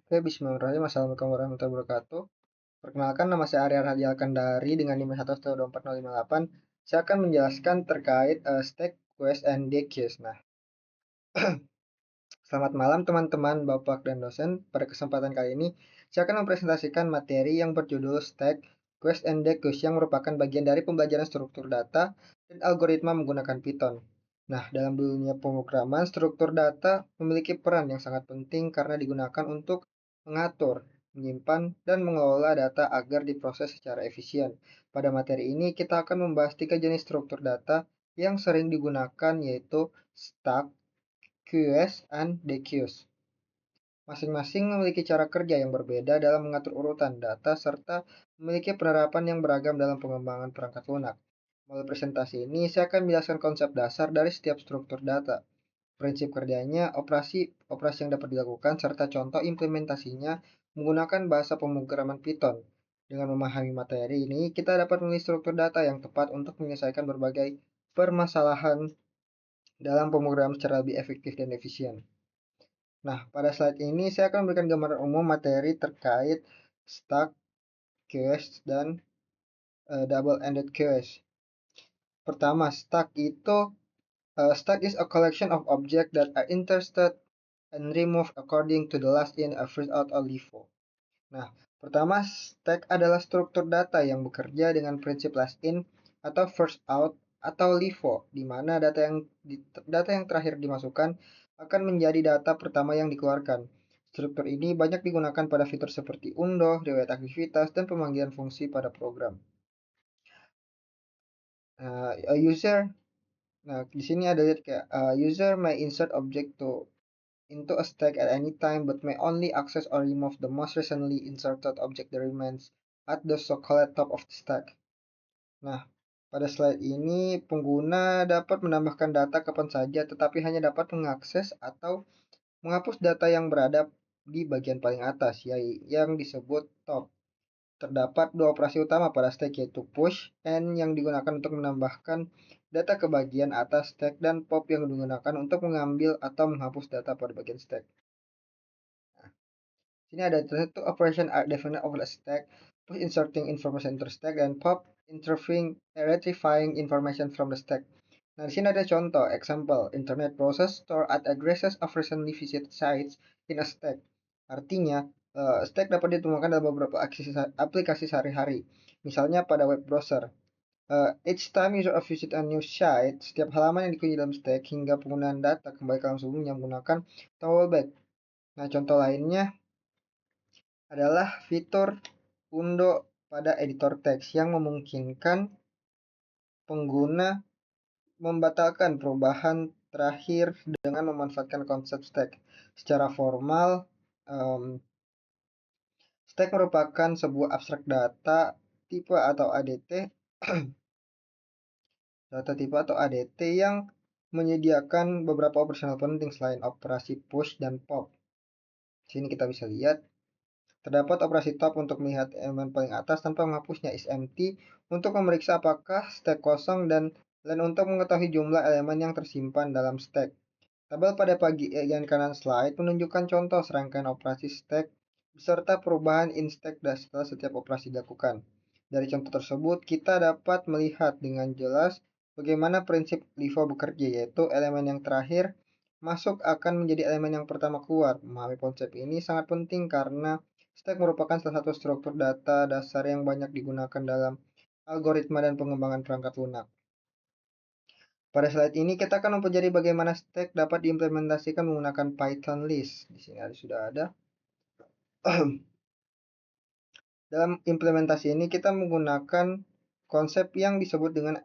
Oke, bismillahirrahmanirrahim. Assalamualaikum warahmatullahi wabarakatuh. Perkenalkan, nama saya Arya Hadi Alkandari dengan NIM 1124058. Saya akan menjelaskan terkait stack, quest, and dequeues. Nah, selamat malam teman-teman, Bapak dan dosen. Pada kesempatan kali ini, saya akan mempresentasikan materi yang berjudul stack, quest, and dequeues yang merupakan bagian dari pembelajaran struktur data dan algoritma menggunakan Python. Nah, dalam dunia pemrograman, struktur data memiliki peran yang sangat penting karena digunakan untuk mengatur, menyimpan, dan mengelola data agar diproses secara efisien. Pada materi ini, kita akan membahas 3 jenis struktur data yang sering digunakan, yaitu stack, queues, and dequeues. Masing-masing memiliki cara kerja yang berbeda dalam mengatur urutan data serta memiliki penerapan yang beragam dalam pengembangan perangkat lunak. Melalui presentasi ini, saya akan menjelaskan konsep dasar dari setiap struktur data, prinsip kerjanya, operasi yang dapat dilakukan, serta contoh implementasinya menggunakan bahasa pemrograman Python. Dengan memahami materi ini, kita dapat memilih struktur data yang tepat untuk menyelesaikan berbagai permasalahan dalam pemrograman secara lebih efektif dan efisien. Nah, pada slide ini saya akan memberikan gambaran umum materi terkait stack, queues, dan double-ended queues. Pertama, stack is a collection of objects that are inserted and removed according to the last in, first out, or LIFO. Nah, pertama, stack adalah struktur data yang bekerja dengan prinsip last in atau first out atau LIFO, di mana data yang terakhir dimasukkan akan menjadi data pertama yang dikeluarkan. Struktur ini banyak digunakan pada fitur seperti unduh, riwayat aktivitas, dan pemanggilan fungsi pada program. A user, nah di sini ada kayak user may insert object into a stack at any time, but may only access or remove the most recently inserted object that remains at the so-called top of the stack. Nah, pada slide ini pengguna dapat menambahkan data kapan saja, tetapi hanya dapat mengakses atau menghapus data yang berada di bagian paling atas, yang disebut top. Terdapat dua operasi utama pada stack, yaitu push and yang digunakan untuk menambahkan data ke bagian atas stack, dan pop yang digunakan untuk mengambil atau menghapus data pada bagian stack. Sini ada satu operation are defined over a stack, push inserting information into stack, dan pop retrieving information from the stack. Nah, di sini ada contoh, example, internet process store at addresses of recently visited sites in a stack. Artinya, stack dapat ditemukan dalam beberapa aplikasi sehari-hari, misalnya pada web browser. Each time user visit a new site, setiap halaman yang dikunjungi dalam stack hingga penggunaan data kembali ke alam sebelumnya menggunakan toggle back. Nah, contoh lainnya adalah fitur undo pada editor teks yang memungkinkan pengguna membatalkan perubahan terakhir dengan memanfaatkan konsep stack. Secara formal, stack merupakan sebuah abstrak data tipe atau ADT yang menyediakan beberapa operasional penting selain operasi push dan pop. Sini kita bisa lihat terdapat operasi top untuk melihat elemen paling atas tanpa menghapusnya, is empty untuk memeriksa apakah stack kosong, dan len untuk mengetahui jumlah elemen yang tersimpan dalam stack. Tabel pada bagian kanan slide menunjukkan contoh serangkaian operasi stack beserta perubahan in stack setelah setiap operasi dilakukan. Dari contoh tersebut, kita dapat melihat dengan jelas bagaimana prinsip LIFO bekerja, yaitu elemen yang terakhir masuk akan menjadi elemen yang pertama keluar. Memahami konsep ini sangat penting karena stack merupakan salah satu struktur data dasar yang banyak digunakan dalam algoritma dan pengembangan perangkat lunak. Pada slide ini kita akan mempelajari bagaimana stack dapat diimplementasikan menggunakan Python list. Di sini sudah ada. Dalam implementasi ini kita menggunakan konsep yang disebut dengan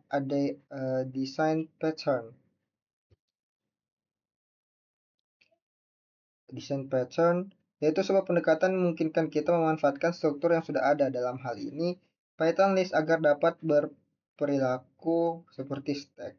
design pattern. Design pattern yaitu sebuah pendekatan memungkinkan kita memanfaatkan struktur yang sudah ada, dalam hal ini Python list, agar dapat berperilaku seperti stack.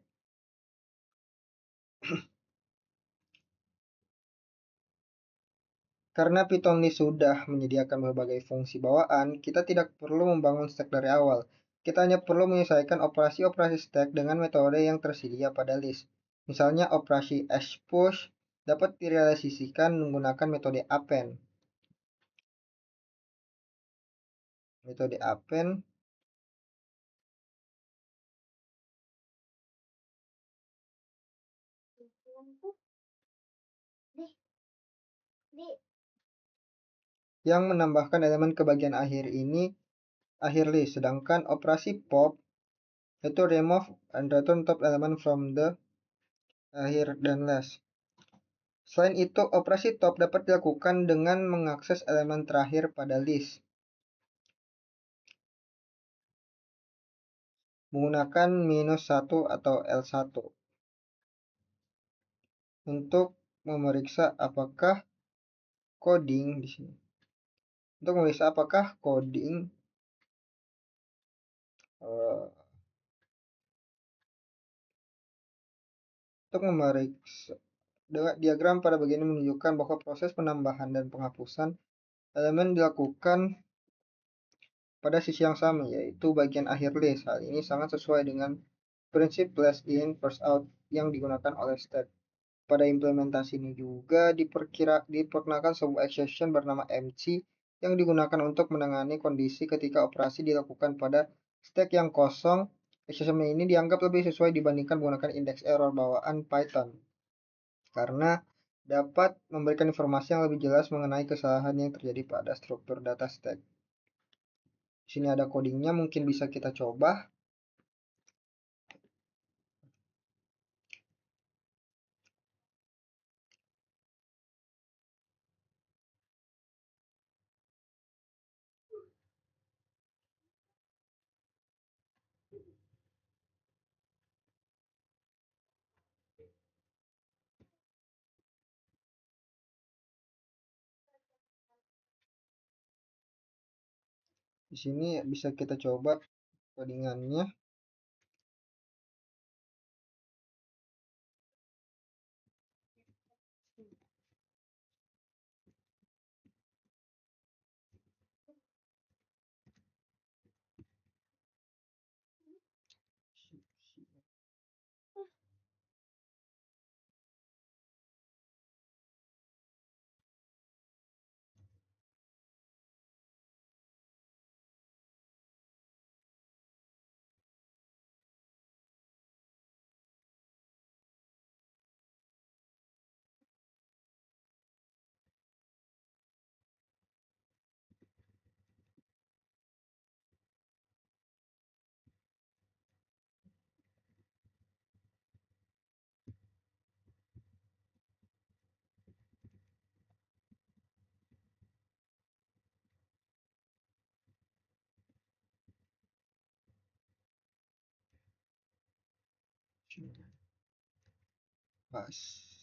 Karena Python list sudah menyediakan berbagai fungsi bawaan, kita tidak perlu membangun stack dari awal. Kita hanya perlu menyesuaikan operasi-operasi stack dengan metode yang tersedia pada list. Misalnya operasi push dapat direalisasikan menggunakan metode append. metode append, yang menambahkan elemen ke bagian akhir ini akhir list, sedangkan operasi pop itu remove and return top element from the akhir dan last. Selain itu, operasi top dapat dilakukan dengan mengakses elemen terakhir pada list menggunakan -1 atau L1 untuk memeriksa apakah coding di sini. Untuk memeriksa apakah coding uh, untuk memeriksa diagram pada bagian ini menunjukkan bahwa proses penambahan dan penghapusan elemen dilakukan pada sisi yang sama, yaitu bagian akhir list. Hal ini sangat sesuai dengan prinsip last in, first out yang digunakan oleh stack. Pada implementasi ini juga diperkenalkan sebuah exception bernama MC yang digunakan untuk menangani kondisi ketika operasi dilakukan pada stack yang kosong. Exception ini dianggap lebih sesuai dibandingkan menggunakan index error bawaan Python karena dapat memberikan informasi yang lebih jelas mengenai kesalahan yang terjadi pada struktur data stack. Di sini ada codingnya, mungkin bisa kita coba. Di sini bisa kita coba codingannya. Pas.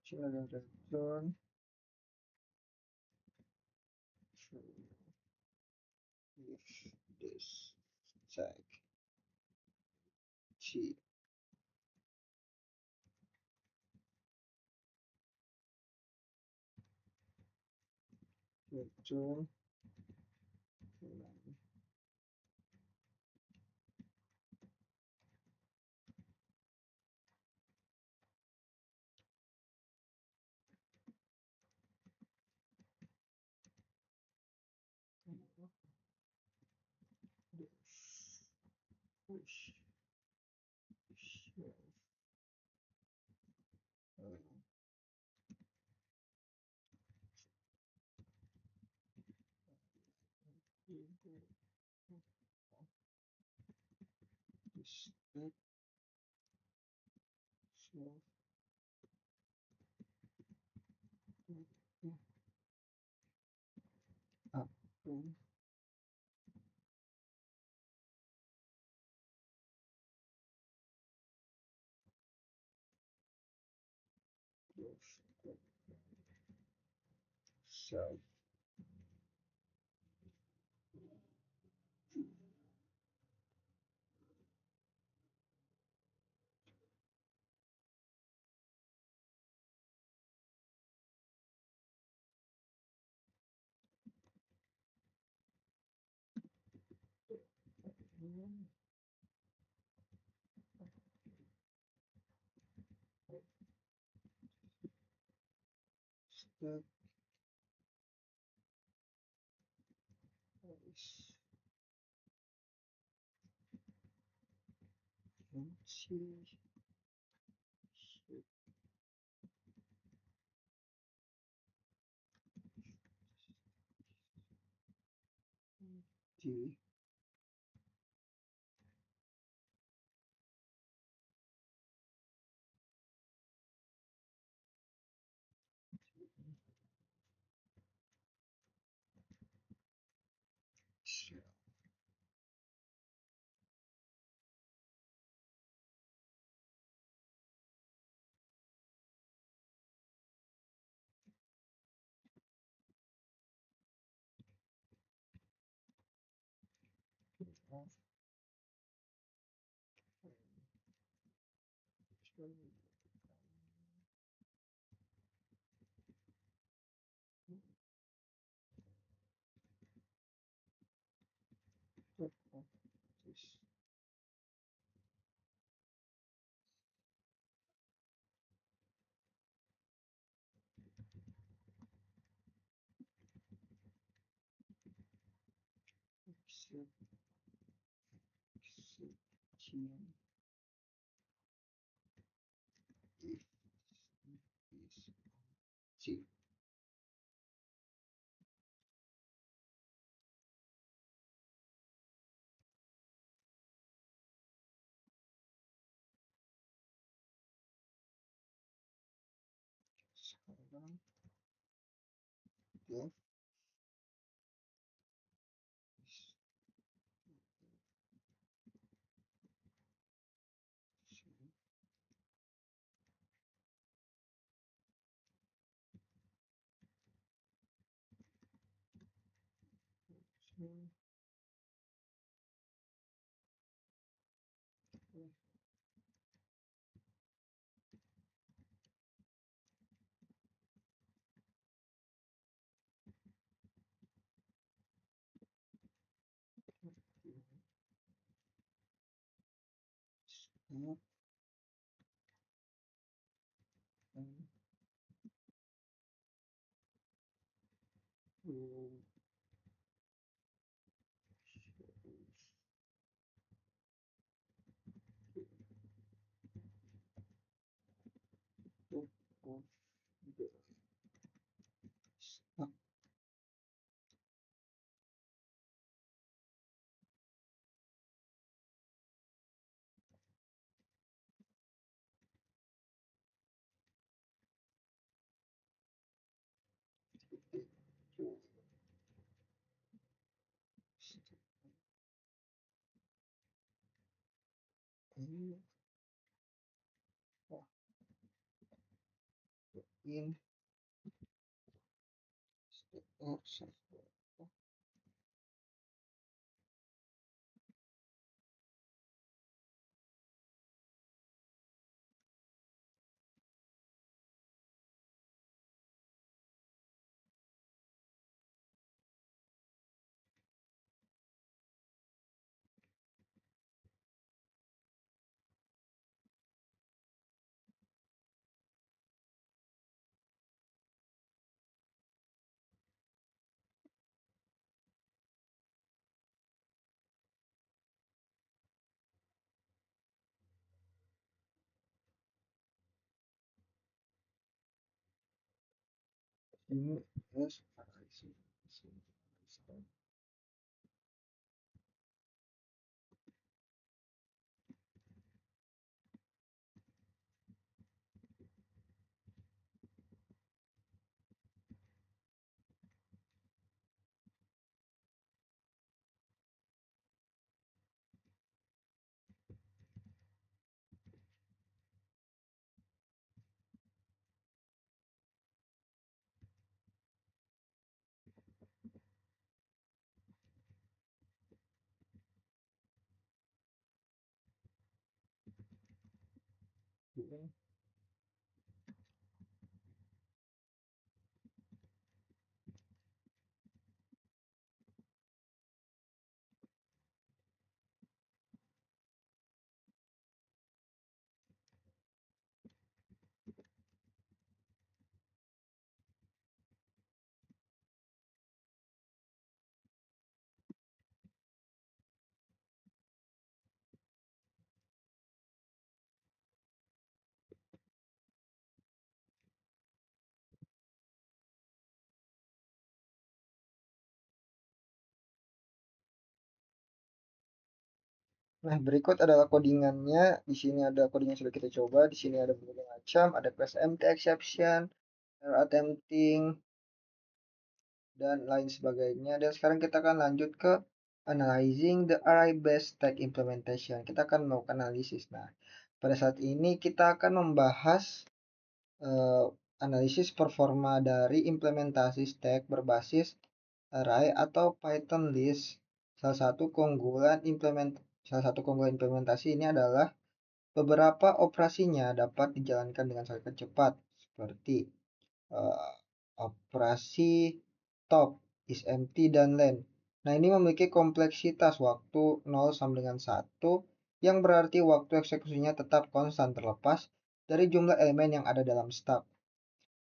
Children return to if this tag G return this push this self up self step is MC D self of this section if is G sekarang def is Nah, berikut adalah codingannya. Di sini ada coding yang sudah kita coba. Di sini ada berbagai macam, ada class empty exception, error attempting, dan lain sebagainya. Dan sekarang kita akan lanjut ke analyzing the array-based stack implementation. Kita akan melakukan analisis. Nah, pada saat ini kita akan membahas analisis performa dari implementasi stack berbasis array atau Python list. Salah satu keunggulan implementasi ini adalah beberapa operasinya dapat dijalankan dengan sangat cepat, seperti uh, operasi top, is empty, dan len. Nah, ini memiliki kompleksitas waktu 0 sampai dengan 1, yang berarti waktu eksekusinya tetap konstan terlepas dari jumlah elemen yang ada dalam stack.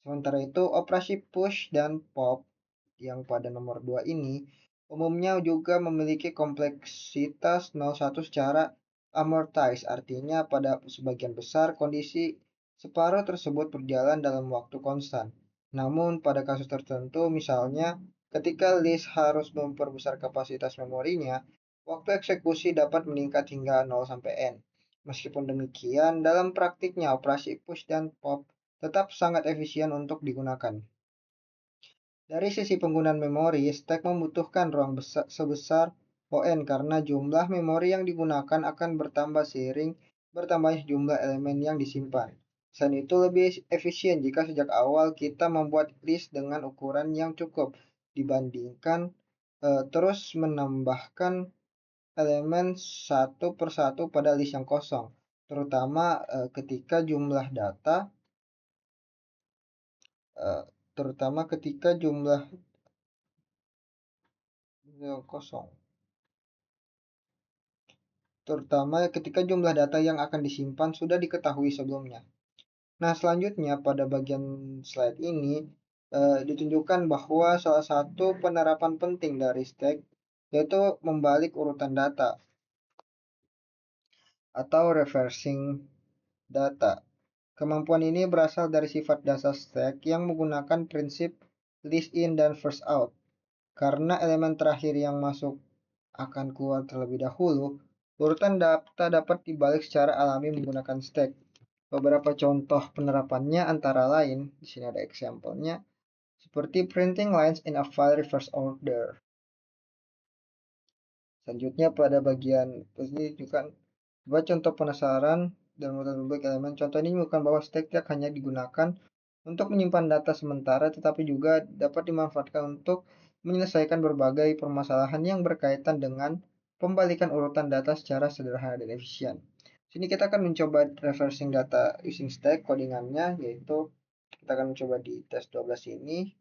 Sementara itu, operasi push dan pop yang pada nomor 2 ini umumnya juga memiliki kompleksitas 01 secara amortized, artinya pada sebagian besar kondisi separuh tersebut berjalan dalam waktu konstan. Namun pada kasus tertentu, misalnya ketika list harus memperbesar kapasitas memorinya, waktu eksekusi dapat meningkat hingga 0 sampai n. Meskipun demikian, dalam praktiknya operasi push dan pop tetap sangat efisien untuk digunakan. Dari sisi penggunaan memori, stack membutuhkan ruang sebesar ON karena jumlah memori yang digunakan akan bertambah seiring bertambahnya jumlah elemen yang disimpan. Selain itu, lebih efisien jika sejak awal kita membuat list dengan ukuran yang cukup dibandingkan terus menambahkan elemen satu persatu pada list yang kosong, terutama ketika jumlah data eh, terutama ketika jumlah kosong. terutama ketika jumlah data yang akan disimpan sudah diketahui sebelumnya. Nah, selanjutnya pada bagian slide ini ditunjukkan bahwa salah satu penerapan penting dari stack yaitu membalik urutan data atau reversing data. Kemampuan ini berasal dari sifat dasar stack yang menggunakan prinsip list in dan first out. Karena elemen terakhir yang masuk akan keluar terlebih dahulu, urutan data dapat dibalik secara alami menggunakan stack. Beberapa contoh penerapannya antara lain, di sini ada example-nya, seperti printing lines in a file reverse order. Selanjutnya pada bagian ini juga buat contoh penasaran dan berbagai elemen. Contoh ini menunjukkan bahwa stack tidak hanya digunakan untuk menyimpan data sementara, tetapi juga dapat dimanfaatkan untuk menyelesaikan berbagai permasalahan yang berkaitan dengan pembalikan urutan data secara sederhana dan efisien. Sini kita akan mencoba reversing data using stack. Codingannya yaitu kita akan mencoba di tes 12 ini.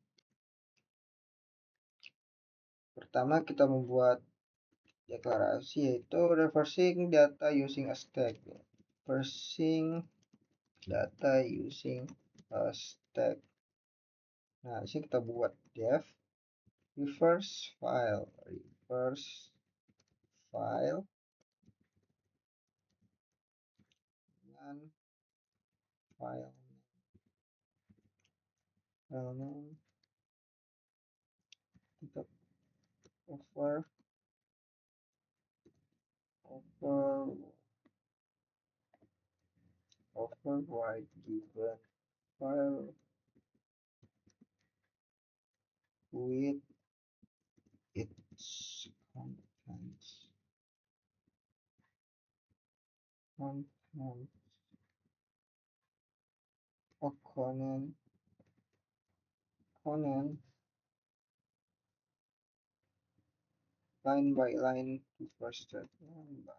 Pertama kita membuat deklarasi yaitu reversing data using a stack. Reversing data using a stack. Nah, di sini kita buat def reverse file dengan file name kita over override given file with its contents component line by line reverse line by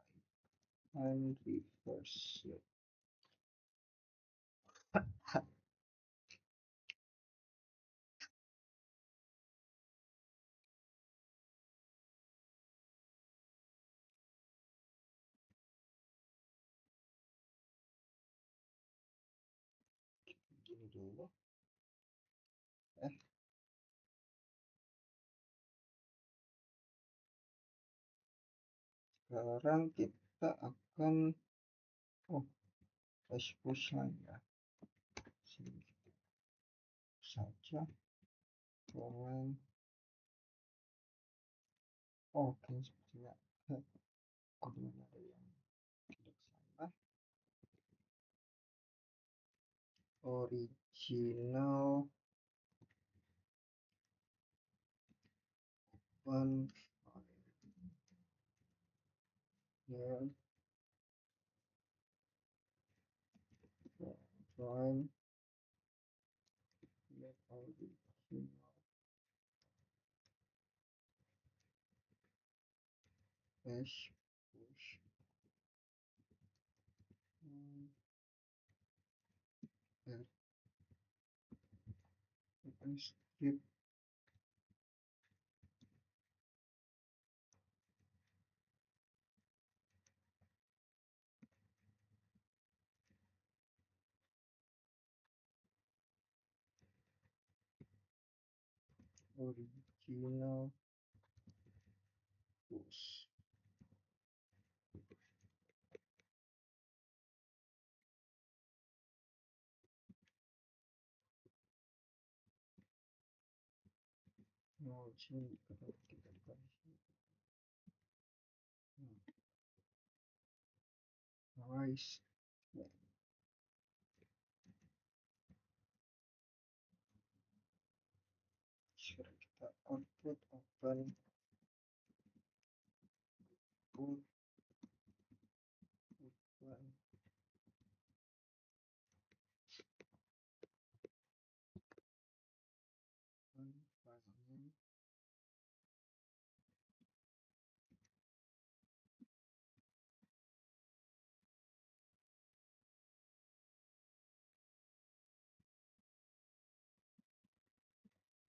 line reverse. Gini dulu. Sekarang kita akan push line ya. Sini saja. Kemudian oke sepertinya kemudian ada yang tidak sama. Original one ya join original dash push script original push. Nah, sini kita dikasih nice. Sekarang kita output open put open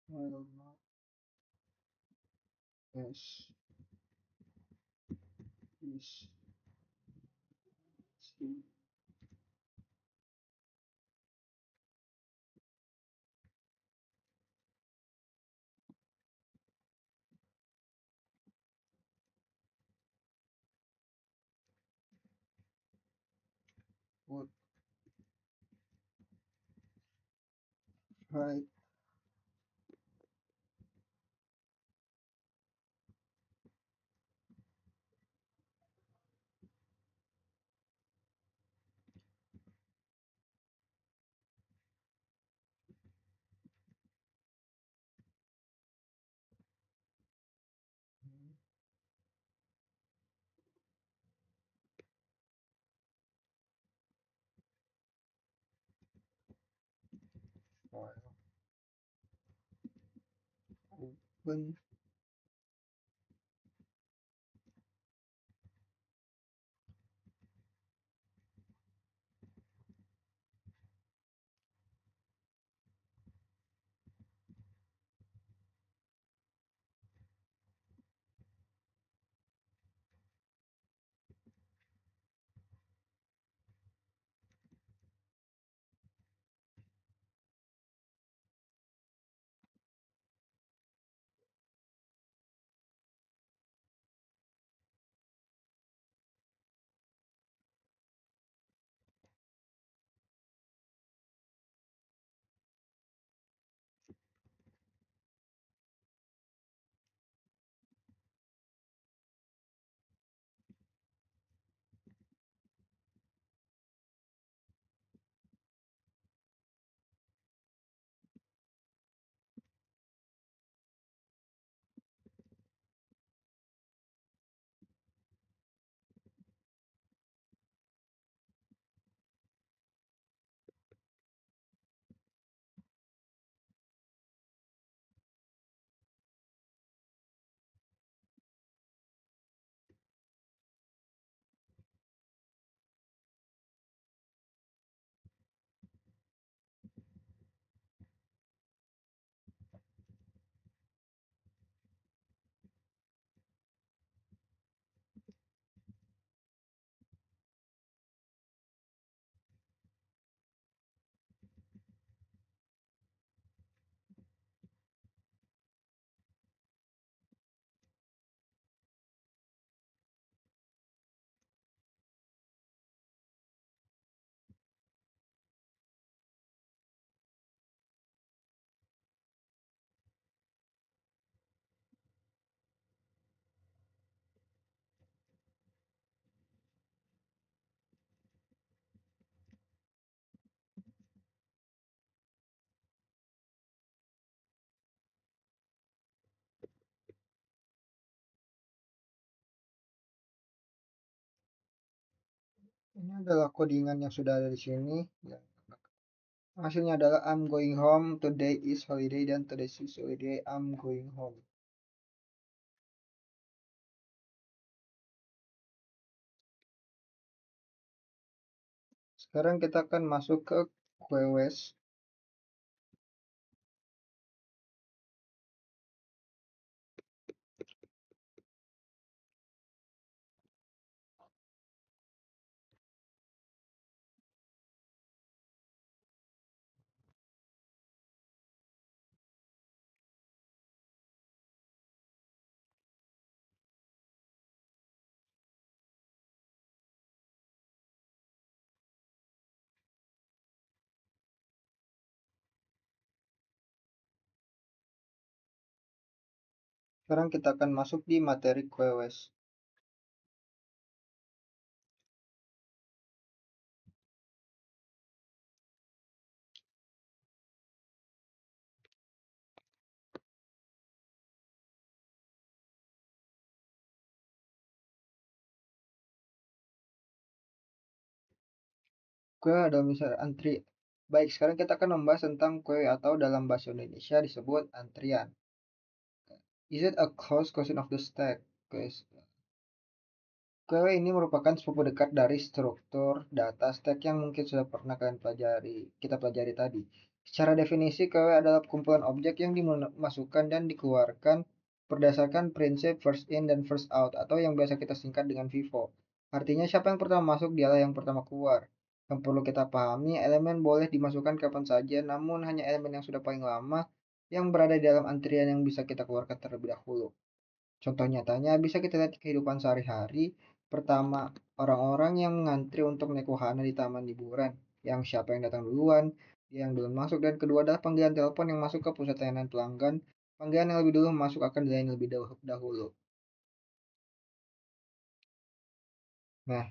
file not as is Would right. Open. Ini adalah codingan yang sudah ada di sini. Ya. Hasilnya adalah I'm going home, today is holiday, dan today is holiday, I'm going home. Sekarang kita akan masuk ke QWES. Sekarang kita akan masuk di materi QWES. QW ada misalnya antri. Baik, sekarang kita akan membahas tentang QW atau dalam bahasa Indonesia disebut antrian. Is it a close question of the stack? Guys, QW ini merupakan sepupu dekat dari struktur data stack yang mungkin sudah pernah kita pelajari tadi. Secara definisi, QW adalah kumpulan objek yang dimasukkan dan dikeluarkan berdasarkan prinsip first in dan first out atau yang biasa kita singkat dengan FIFO. Artinya siapa yang pertama masuk dialah yang pertama keluar. Yang perlu kita pahami, elemen boleh dimasukkan kapan saja, namun hanya elemen yang sudah paling lama yang berada di dalam antrian yang bisa kita keluarkan terlebih dahulu. Contoh nyatanya bisa kita lihat di kehidupan sehari-hari. Pertama, orang-orang yang mengantri untuk naik wahana di taman hiburan. Yang siapa yang datang duluan, dia yang duluan masuk. Dan kedua adalah panggilan telepon yang masuk ke pusat layanan pelanggan. Panggilan yang lebih dulu masuk akan dilayani lebih dahulu. Nah,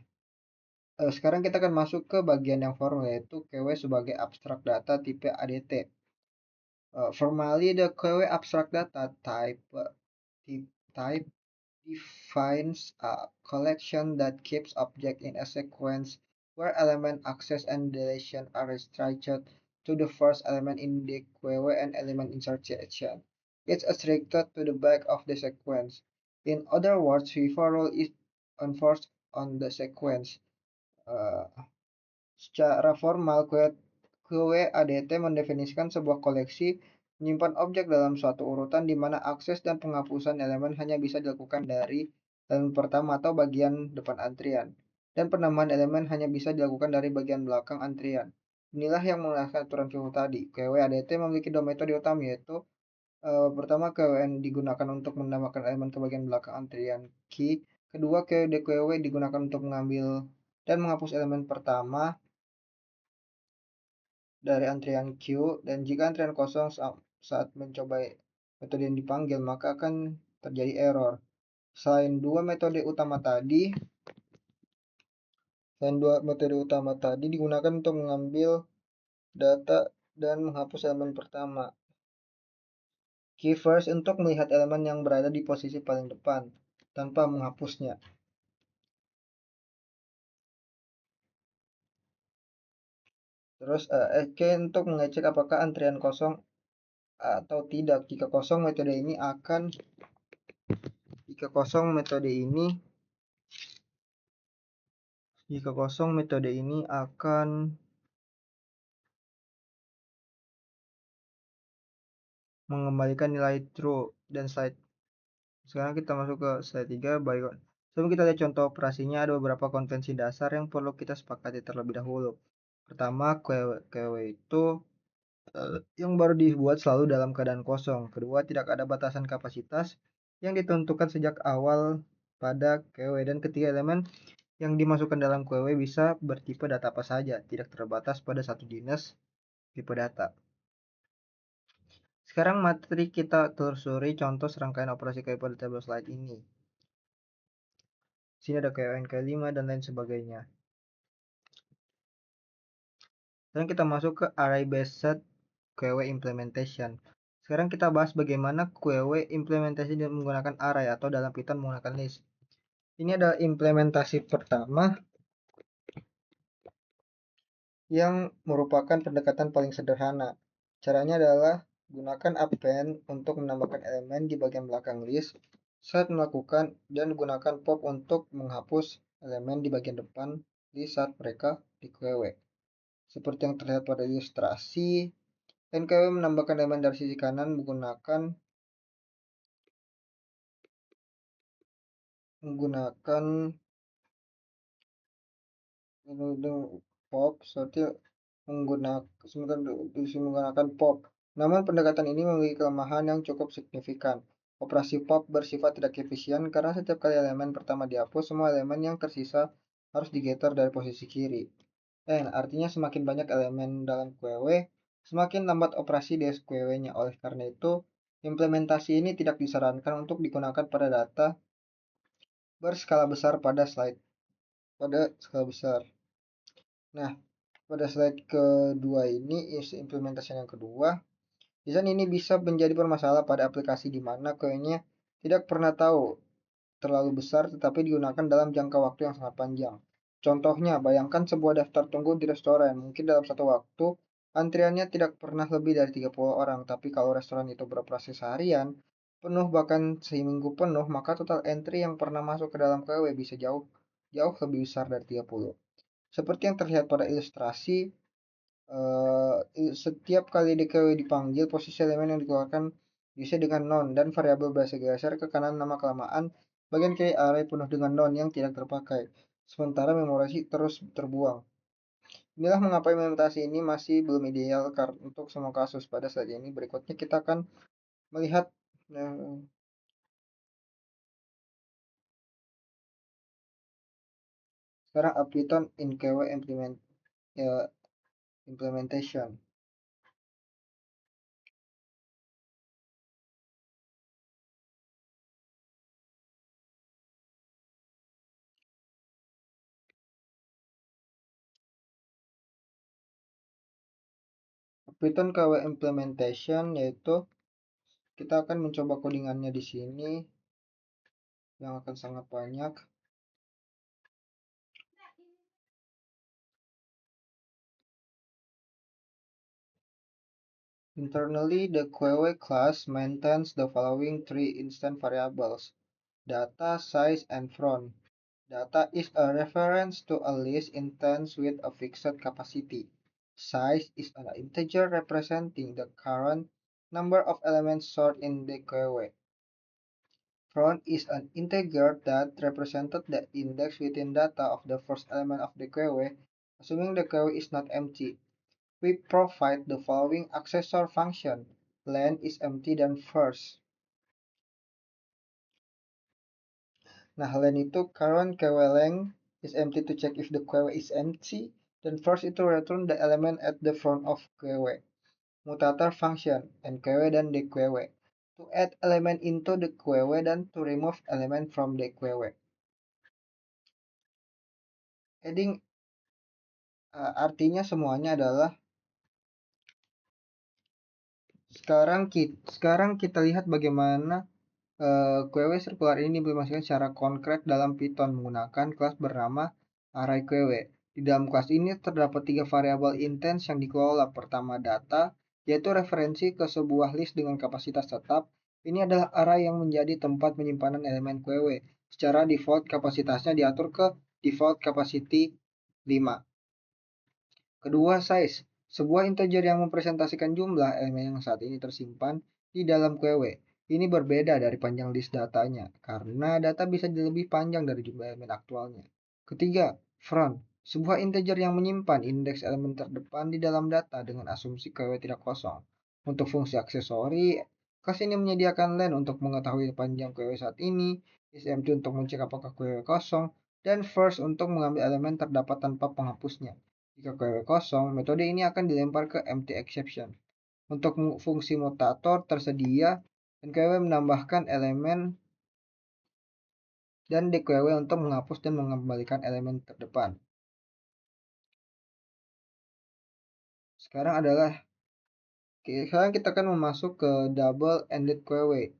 sekarang kita akan masuk ke bagian yang formal yaitu KW sebagai abstract data tipe ADT. Formally, the KW abstract data type defines a collection that keeps objects in a sequence where element access and deletion are restricted to the first element in the queue and element insertion. It's restricted to the back of the sequence. In other words, FIFA rule is enforced on the sequence. Uh, Secara formal, QWADT mendefinisikan sebuah koleksi menyimpan objek dalam suatu urutan di mana akses dan penghapusan elemen hanya bisa dilakukan dari elemen pertama atau bagian depan antrian, dan penambahan elemen hanya bisa dilakukan dari bagian belakang antrian. Inilah yang menjelaskan aturan FIFO tadi. QWADT memiliki dua metode utama yaitu pertama QWN digunakan untuk menambahkan elemen ke bagian belakang antrian key. Kedua, QWDQW digunakan untuk mengambil dan menghapus elemen pertama dari antrian queue, dan jika antrian kosong saat mencoba metode yang dipanggil, maka akan terjadi error. Selain dua metode utama tadi digunakan untuk mengambil data dan menghapus elemen pertama. Key first untuk melihat elemen yang berada di posisi paling depan tanpa menghapusnya. Terus key untuk mengecek apakah antrian kosong atau tidak. Jika kosong metode ini akan mengembalikan nilai true. Dan sekarang kita masuk ke slide 3. Sebelum kita lihat contoh operasinya, ada beberapa konvensi dasar yang perlu kita sepakati terlebih dahulu. Pertama, QW itu yang baru dibuat selalu dalam keadaan kosong. Kedua, tidak ada batasan kapasitas yang ditentukan sejak awal pada QW. Dan ketiga, elemen yang dimasukkan dalam QW bisa bertipe data apa saja, tidak terbatas pada satu jenis tipe data. Sekarang materi kita telusuri contoh serangkaian operasi QW pada tabel slide ini. Sini ada QWN K5 dan lain sebagainya. Sekarang kita masuk ke array based QW implementation. Sekarang kita bahas bagaimana QW implementasi menggunakan array atau dalam Python menggunakan list. Ini adalah implementasi pertama yang merupakan pendekatan paling sederhana. Caranya adalah gunakan append untuk menambahkan elemen di bagian belakang list saat melakukan, dan gunakan pop untuk menghapus elemen di bagian depan list saat mereka di QW. Seperti yang terlihat pada ilustrasi, NKW menambahkan elemen dari sisi kanan menggunakan pop seperti menggunakan pop. Namun pendekatan ini memiliki kelemahan yang cukup signifikan. Operasi pop bersifat tidak efisien karena setiap kali elemen pertama dihapus, semua elemen yang tersisa harus digeser dari posisi kiri. Dan artinya semakin banyak elemen dalam QW, semakin lambat operasi di SQW-nya. Oleh karena itu, implementasi ini tidak disarankan untuk digunakan pada data berskala besar pada skala besar. Nah, pada slide kedua ini, implementasi yang kedua, desain ini bisa menjadi bermasalah pada aplikasi di mana QW-nya tidak pernah tahu terlalu besar tetapi digunakan dalam jangka waktu yang sangat panjang. Contohnya, bayangkan sebuah daftar tunggu di restoran. Mungkin dalam satu waktu, antriannya tidak pernah lebih dari 30 orang. Tapi kalau restoran itu beroperasi seharian, penuh bahkan seminggu penuh, maka total entry yang pernah masuk ke dalam KW bisa jauh lebih besar dari 30. Seperti yang terlihat pada ilustrasi, setiap kali DKW dipanggil, posisi elemen yang dikeluarkan diisi dengan non, dan variabel bergeser ke kanan lama kelamaan. Bagian kiri array penuh dengan non yang tidak terpakai. sementara memori terus terbuang. Inilah mengapa implementasi ini masih belum ideal untuk semua kasus pada saat ini. Berikutnya kita akan melihat eh, sekarang Python in KW implementation. Python KW implementation yaitu kita akan mencoba codingannya di sini yang akan sangat banyak. Internally, the Queue class maintains the following three instant variables: data, size, and front. Data is a reference to a list instance with a fixed capacity. Size is an integer representing the current number of elements stored in the queue. Front is an integer that represented the index within data of the first element of the queue, assuming the queue is not empty. We provide the following accessor function. Len is empty dan first. Nah, len itu current queue length is empty to check if the queue is empty, dan first itu return the element at the front of queue. Mutator function enqueue dan dequeue to add element into the queue dan to remove element from the queue. Adding artinya semuanya adalah sekarang kita lihat bagaimana queue sirkular ini diimplementasikan secara konkret dalam Python menggunakan kelas bernama ArrayQueue. Di dalam kelas ini terdapat tiga variabel intens yang dikelola. Pertama, data, yaitu referensi ke sebuah list dengan kapasitas tetap. Ini adalah array yang menjadi tempat penyimpanan elemen queue. Secara default, kapasitasnya diatur ke default capacity 5. Kedua, size. Sebuah integer yang mempresentasikan jumlah elemen yang saat ini tersimpan di dalam queue. Ini berbeda dari panjang list datanya, karena data bisa jadi lebih panjang dari jumlah elemen aktualnya. Ketiga, front. Sebuah integer yang menyimpan indeks elemen terdepan di dalam data dengan asumsi queue tidak kosong. Untuk fungsi aksesori, kelas ini menyediakan len untuk mengetahui panjang queue saat ini, isempty untuk mencek apakah queue kosong, dan first untuk mengambil elemen terdapat tanpa penghapusnya. Jika queue kosong, metode ini akan dilempar ke empty exception. Untuk fungsi mutator tersedia, dan queue menambahkan elemen dan dequeue untuk menghapus dan mengembalikan elemen terdepan. Sekarang kita akan masuk ke double ended queue.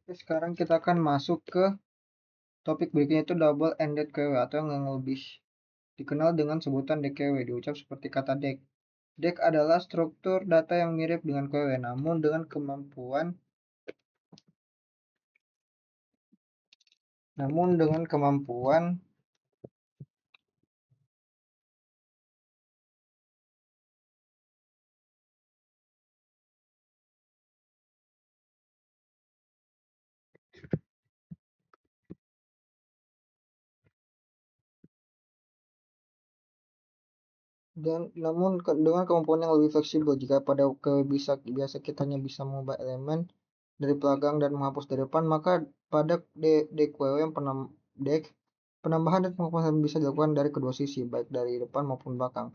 Oke, sekarang kita akan masuk ke topik berikutnya itu double ended QW atau yang lebih dikenal dengan sebutan DQW, diucap seperti kata DEC. DEC adalah struktur data yang mirip dengan QW namun dengan kemampuan dengan kemampuan yang lebih fleksibel. Jika pada biasa kita hanya bisa mengubah elemen dari belakang dan menghapus dari depan, maka pada DQW yang DEC penambahan dan penghapusan bisa dilakukan dari kedua sisi, baik dari depan maupun belakang.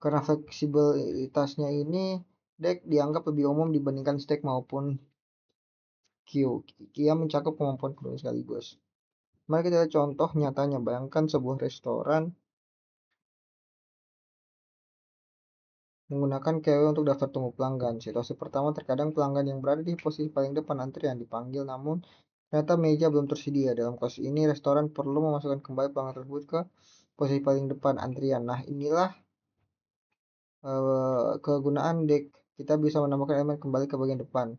Karena fleksibilitasnya ini, DEC dianggap lebih umum dibandingkan stack maupun queue. Ia mencakup kemampuan kedua sekaligus. Mari kita lihat contoh nyatanya. Bayangkan sebuah restoran menggunakan QW untuk daftar tunggu pelanggan. Situasi pertama, terkadang pelanggan yang berada di posisi paling depan antrian dipanggil, namun ternyata meja belum tersedia. Dalam kasus ini, restoran perlu memasukkan kembali pelanggan tersebut ke posisi paling depan antrian. Nah, inilah kegunaan deck. Kita bisa menambahkan elemen kembali ke bagian depan.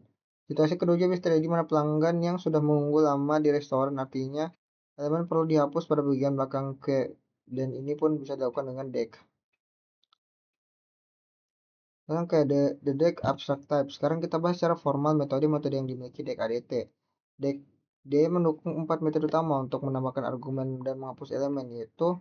Situasi kedua juga bisa terjadi di mana pelanggan yang sudah menunggu lama di restoran, artinya elemen perlu dihapus pada bagian belakang ke, dan ini pun bisa dilakukan dengan deck. Sekarang kayak the deck abstract type. Sekarang kita bahas secara formal metode-metode yang dimiliki deck ADT. Deck D mendukung 4 metode utama untuk menambahkan argumen dan menghapus elemen, yaitu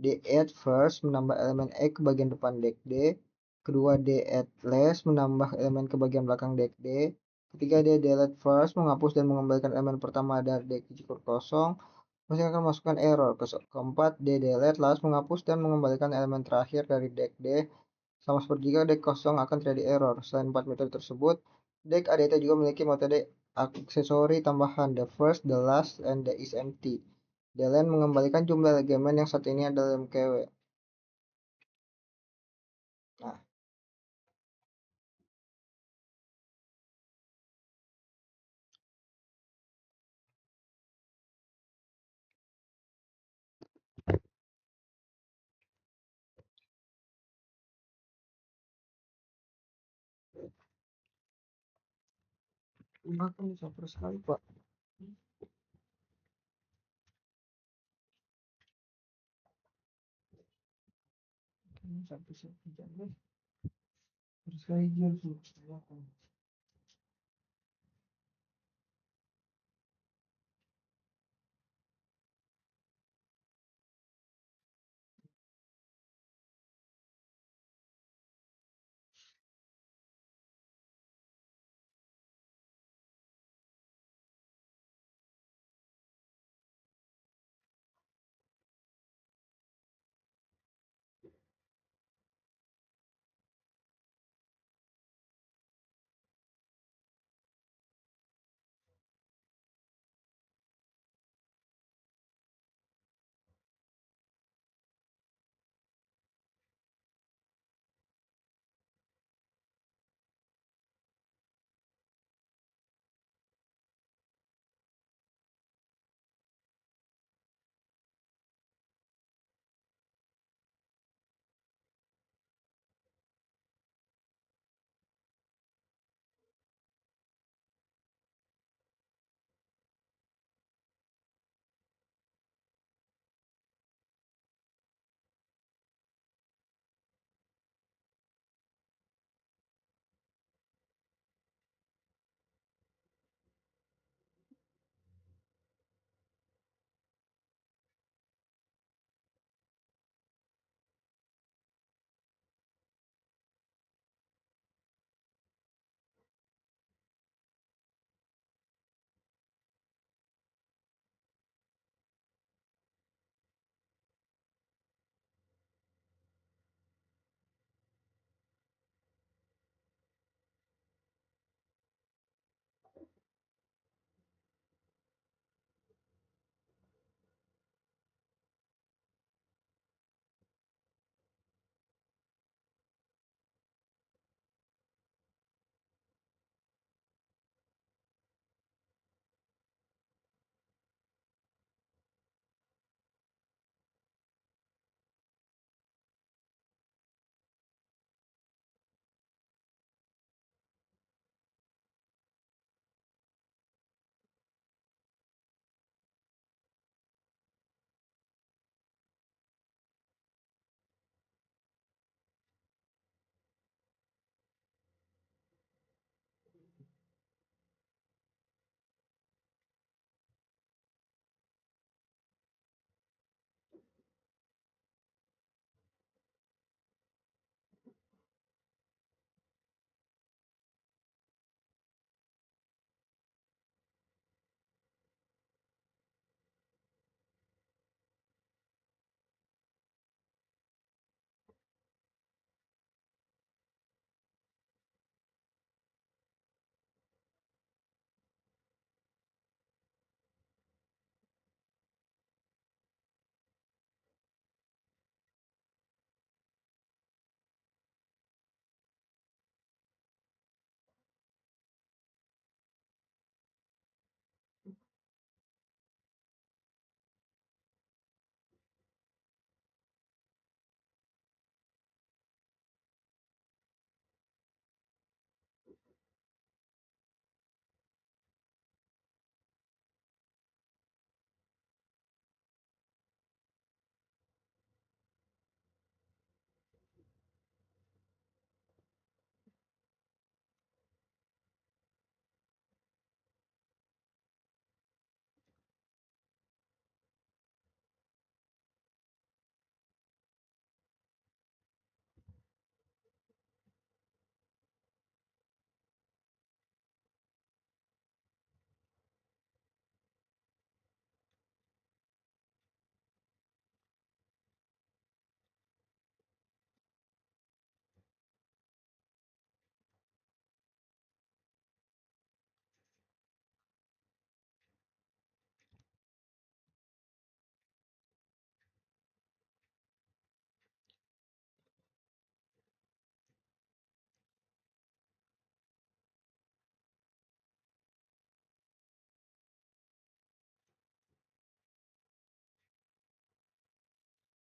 D add first menambah elemen E ke bagian depan deck D. Kedua, D add last menambah elemen ke bagian belakang deck D. Ketiga, D delete first menghapus dan mengembalikan elemen pertama dari deck jika kosong. Masih akan masukkan error. Keempat, D delete last menghapus dan mengembalikan elemen terakhir dari deck D. Sama seperti jika deck kosong akan terjadi error. Selain 4 metode tersebut, deck ADT juga memiliki metode aksesori tambahan the first, the last, and the is empty. Delen mengembalikan jumlah elemen yang saat ini ada dalam KW. Nah, makan bisa sekali Pak. Sampai jam sekali jam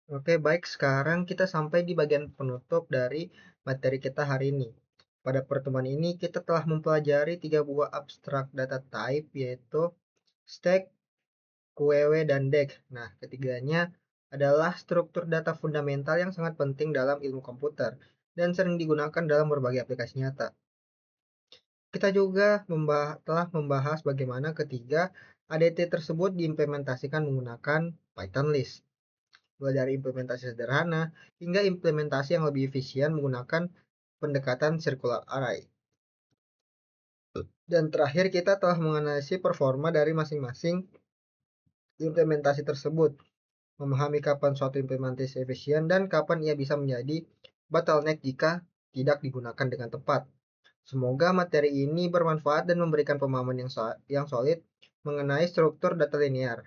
Oke, baik. Sekarang kita sampai di bagian penutup dari materi kita hari ini. Pada pertemuan ini, kita telah mempelajari tiga buah abstrak data type, yaitu stack, QW, dan DEX. Nah, ketiganya adalah struktur data fundamental yang sangat penting dalam ilmu komputer dan sering digunakan dalam berbagai aplikasi nyata. Kita juga telah membahas bagaimana ketiga ADT tersebut diimplementasikan menggunakan Python list. Mulai dari implementasi sederhana hingga implementasi yang lebih efisien menggunakan pendekatan circular array. Dan terakhir kita telah menganalisis performa dari masing-masing implementasi tersebut, memahami kapan suatu implementasi efisien dan kapan ia bisa menjadi bottleneck jika tidak digunakan dengan tepat. Semoga materi ini bermanfaat dan memberikan pemahaman yang solid mengenai struktur data linear.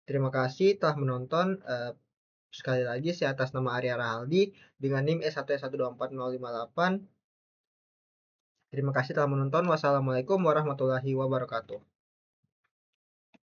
Terima kasih telah menonton. Sekali lagi, saya atas nama Arya Rahaldi dengan NIM S1124058. Terima kasih telah menonton. Wassalamualaikum warahmatullahi wabarakatuh.